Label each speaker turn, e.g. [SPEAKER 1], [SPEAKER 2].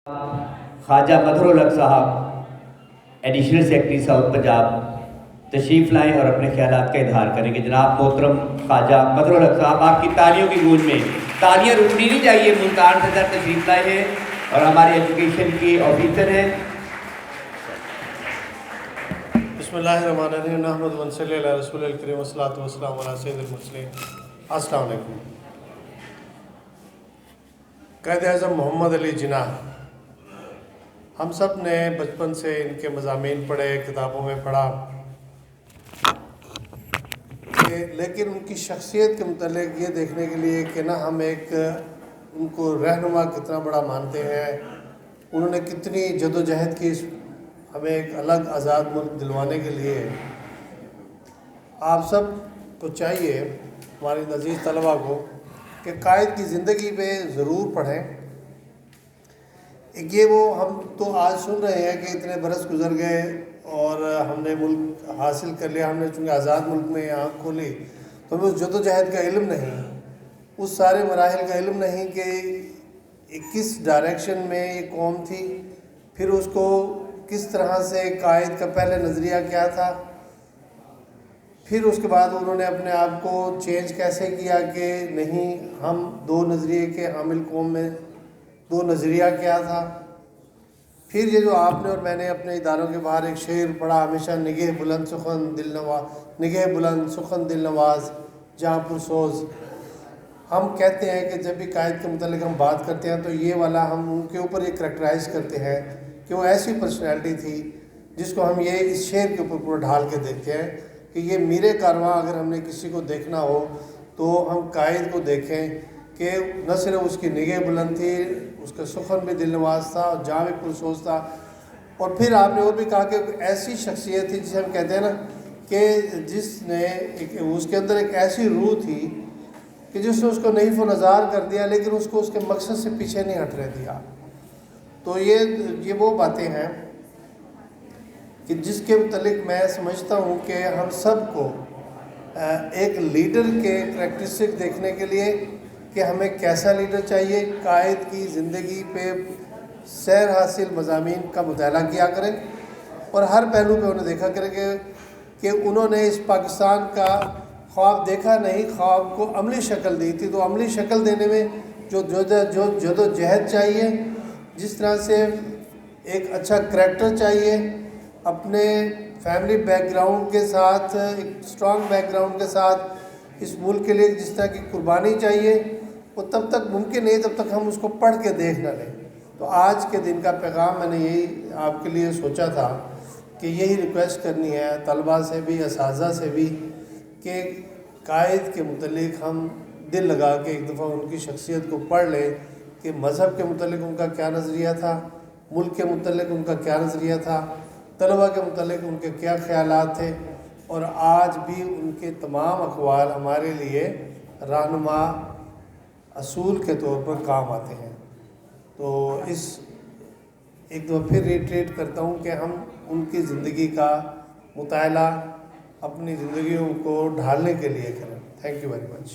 [SPEAKER 1] خواجہ مظہر الحق صاحب additional secretary south Punjab تشریف لائیں اور اپنے خیالات کا اظہار کریں گے۔ جناب محترم خواجہ مظہر الحق صاحب آپ کی تالیوں کی گونج میں تالیاں رکنی نہیں چاہیے، ملتان سے در تشریف لائے ہیں اور ہمارے ایجوکیشن کی آفیسر ہیں۔
[SPEAKER 2] بسم اللہ الرحمن الرحیم، نحمد و نصلی علی رسول الکریم والصلاۃ والسلام علی سید المرسلین۔ السلام علیکم۔ قائد اعظم محمد علی جناح، ہم سب نے بچپن سے ان کے مضامین پڑھے، کتابوں میں پڑھا، لیکن ان کی شخصیت کے متعلق یہ دیکھنے کے لیے کہ نہ ہم ان کو رہنما کتنا بڑا مانتے ہیں، انہوں نے کتنی جد و جہد کی ہمیں ایک الگ آزاد ملک دلوانے کے لیے۔ آپ سب کو چاہیے، ہمارے عزیز طلباء کو، کہ قائد کی زندگی پہ ضرور پڑھیں۔ یہ وہ ہم تو آج سن رہے ہیں کہ اتنے برس گزر گئے اور ہم نے ملک حاصل کر لیا، ہم نے چونکہ آزاد ملک میں آنکھ کھولی، تو ہمیں اس جد و جہد کا علم نہیں، اس سارے مراحل کا علم نہیں کہ کس ڈائریکشن میں یہ قوم تھی، پھر اس کو کس طرح سے قائد کا پہلے نظریہ کیا تھا، پھر اس کے بعد انہوں نے اپنے آپ کو چینج کیسے کیا کہ نہیں ہم دو نظریے کے حامل قوم میں دو نظریہ کیا تھا۔ پھر یہ جو آپ نے اور میں نے اپنے اداروں کے باہر ایک شعر پڑھا ہمیشہ، نگہ بلند سخن دل نواز جہاں پر سوز۔ ہم کہتے ہیں کہ جب بھی قائد کے متعلق ہم بات کرتے ہیں تو یہ والا ہم ان کے اوپر یہ کریکٹرائز کرتے ہیں کہ وہ ایسی پرسنالٹی تھی جس کو ہم یہ اس شعر کے اوپر پورا ڈھال کے دیکھتے ہیں کہ یہ میرے کارواں اگر ہم نے کسی کو دیکھنا ہو تو ہم قائد کو دیکھیں کہ نہ صرف اس کی نگہ بلند تھی، اس کا سخن بھی دل نواز تھا اور جہاں بھی پرسوز تھا، اور پھر آپ نے اور بھی کہا کہ ایسی شخصیت تھی جسے ہم کہتے ہیں نا کہ جس نے اس کے اندر ایک ایسی روح تھی کہ جس نے اس کو نحیف و نزار کر دیا لیکن اس کو اس کے مقصد سے پیچھے نہیں ہٹنے دیا۔ تو یہ وہ باتیں ہیں کہ جس کے متعلق میں سمجھتا ہوں کہ ہم سب کو ایک لیڈر کے کریکٹرسٹک دیکھنے کے لیے کہ ہمیں کیسا لیڈر چاہیے، قائد کی زندگی پہ سیر حاصل مضامین کا مطالعہ کیا کریں اور ہر پہلو پہ انہیں دیکھا کریں کہ انہوں نے اس پاکستان کا خواب دیکھا نہیں، خواب کو عملی شکل دی تھی۔ تو عملی شکل دینے میں جو جد و جہد چاہیے، جس طرح سے ایک اچھا کریکٹر چاہیے، اپنے فیملی بیک گراؤنڈ کے ساتھ، ایک اسٹرانگ بیک گراؤنڈ کے ساتھ اس ملک کے لیے جس طرح کی قربانی چاہیے، وہ تب تک ممکن نہیں جب تک ہم اس کو پڑھ کے دیکھ نہ لیں۔ تو آج کے دن کا پیغام میں نے یہی آپ کے لیے سوچا تھا کہ یہی ریکویسٹ کرنی ہے طلباء سے بھی، اساتذہ سے بھی، کہ قائد کے متعلق ہم دل لگا کے ایک دفعہ ان کی شخصیت کو پڑھ لیں کہ مذہب کے متعلق ان کا کیا نظریہ تھا، ملک کے متعلق ان کا کیا نظریہ تھا، طلباء کے متعلق ان کے کیا خیالات تھے، اور آج بھی ان کے تمام اقوال ہمارے لیے رہنما اصول کے طور پر کام آتے ہیں۔ تو ایک دفعہ پھر ریٹریٹ کرتا ہوں کہ ہم ان کی زندگی کا مطالعہ اپنی زندگیوں کو ڈھالنے کے لیے کریں۔ Thank you very much.